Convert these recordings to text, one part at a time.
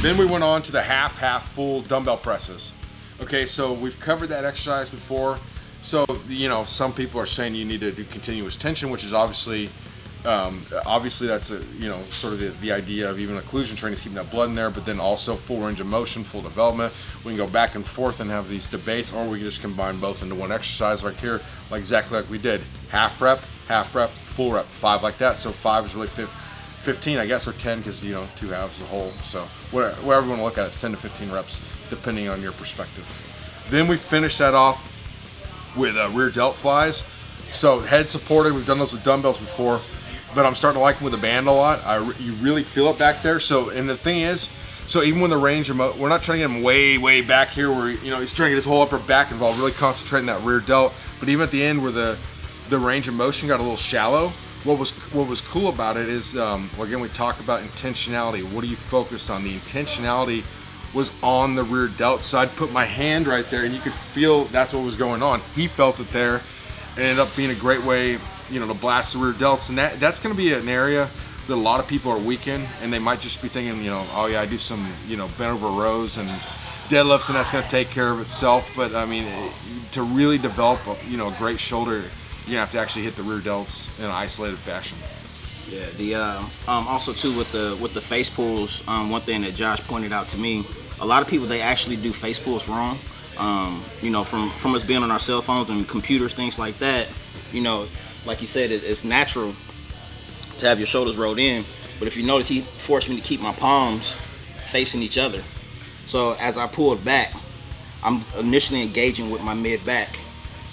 Then we went on to the half full dumbbell presses. Okay, so we've covered that exercise before. So, some people are saying you need to do continuous tension, which is obviously that's sort of the idea of even occlusion training is keeping that blood in there, but then also full range of motion, full development. We can go back and forth and have these debates, or we can just combine both into one exercise like here, exactly like we did. Half rep, full rep, 5 like that. So 5 is really 15, I guess, or 10 because, 2 halves is a whole. So whatever you want to look at, it's 10 to 15 reps depending on your perspective. Then we finish that off with rear delt flies. So head supported, we've done those with dumbbells before, but I'm starting to like them with a band a lot. You really feel it back there. So, and the thing is, so even when the range of we're not trying to get him way back here where, he's trying to get his whole upper back involved, really concentrating that rear delt. But even at the end where the range of motion got a little shallow, what was cool about it is, again, we talk about intentionality. What are you focused on? The intentionality was on the rear delt. So I'd put my hand right there and you could feel that's what was going on. He felt it there. It ended up being a great way, to blast the rear delts. And that's going to be an area that a lot of people are weak in, and they might just be thinking, oh yeah, I do some, bent over rows and deadlifts and that's going to take care of itself. But I mean, to really develop, a great shoulder, you're going to have to actually hit the rear delts in an isolated fashion. Yeah, the also too with the face pulls, one thing that Josh pointed out to me, a lot of people, they actually do face pulls wrong. From us being on our cell phones and computers, things like that, like you said, it's natural to have your shoulders rolled in. But if you notice, he forced me to keep my palms facing each other. So as I pulled back, I'm initially engaging with my mid back,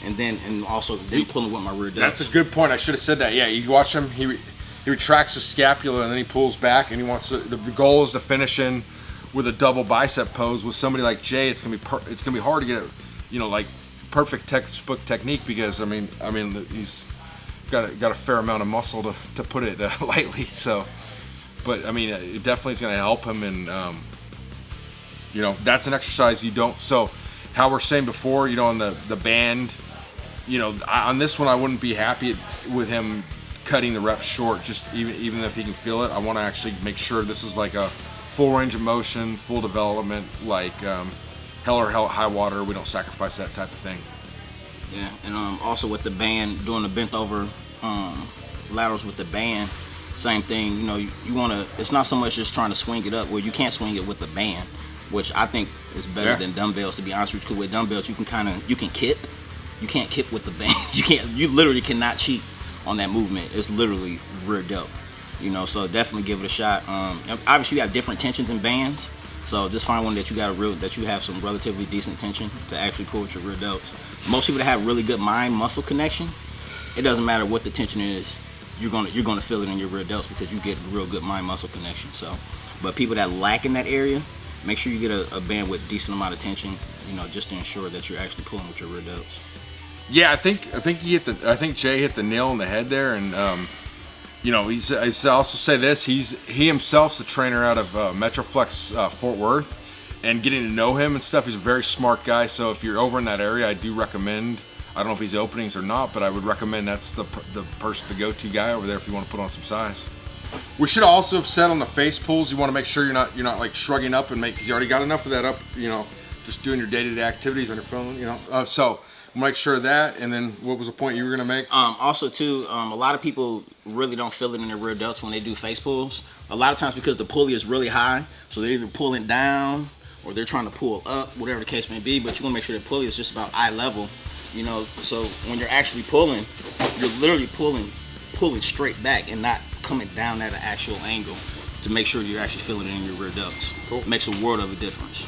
and also pulling with my rear delts. That's a good point. I should have said that. Yeah, you watch him. He retracts his scapula and then he pulls back, and he wants to. The goal is to finish in with a double bicep pose. With somebody like Jay, it's gonna be hard to get it, like perfect textbook technique, because I mean he's got a fair amount of muscle to put it lightly. So, but I mean it definitely is gonna help him, and that's an exercise you don't. So how we're saying before, on the band, on this one I wouldn't be happy with him cutting the reps short. Just even if he can feel it, I want to actually make sure this is like a full range of motion, full development, like hell or high water. We don't sacrifice that type of thing. Yeah, and also with the band, doing the bent over laterals with the band, same thing. You want to. It's not so much just trying to swing it up, where you can't swing it with the band, which I think is better than dumbbells. To be honest with you, because with dumbbells you can kip. You can't kip with the band. You literally cannot cheat on that movement. It's literally rear delt. So definitely give it a shot. Obviously you have different tensions in bands, so just find one that you have some relatively decent tension to actually pull with your rear delts. Most people that have really good mind muscle connection, it doesn't matter what the tension is, you're gonna feel it in your rear delts because you get real good mind muscle connection. So, but people that lack in that area, make sure you get a band with decent amount of tension, just to ensure that you're actually pulling with your rear delts. Yeah, I think Jay hit the nail on the head there, and I also say this, he himself's a trainer out of Metroflex Fort Worth, and getting to know him and stuff, he's a very smart guy. So if you're over in that area, I do recommend, I don't know if he's openings or not, but I would recommend that's the person, the go-to guy over there if you want to put on some size. We should also have said on the face pulls, you want to make sure you're not like shrugging up and because you already got enough of that up, just doing your day-to-day activities on your phone, so make sure of that. And then what was the point you were going to make? Also too, a lot of people really don't feel it in their rear delts when they do face pulls. A lot of times because the pulley is really high, so they're either pulling down or they're trying to pull up, whatever the case may be. But you want to make sure the pulley is just about eye level, so when you're actually pulling, you're literally pulling straight back and not coming down at an actual angle, to make sure you're actually feeling it in your rear delts. Cool. Makes a world of a difference.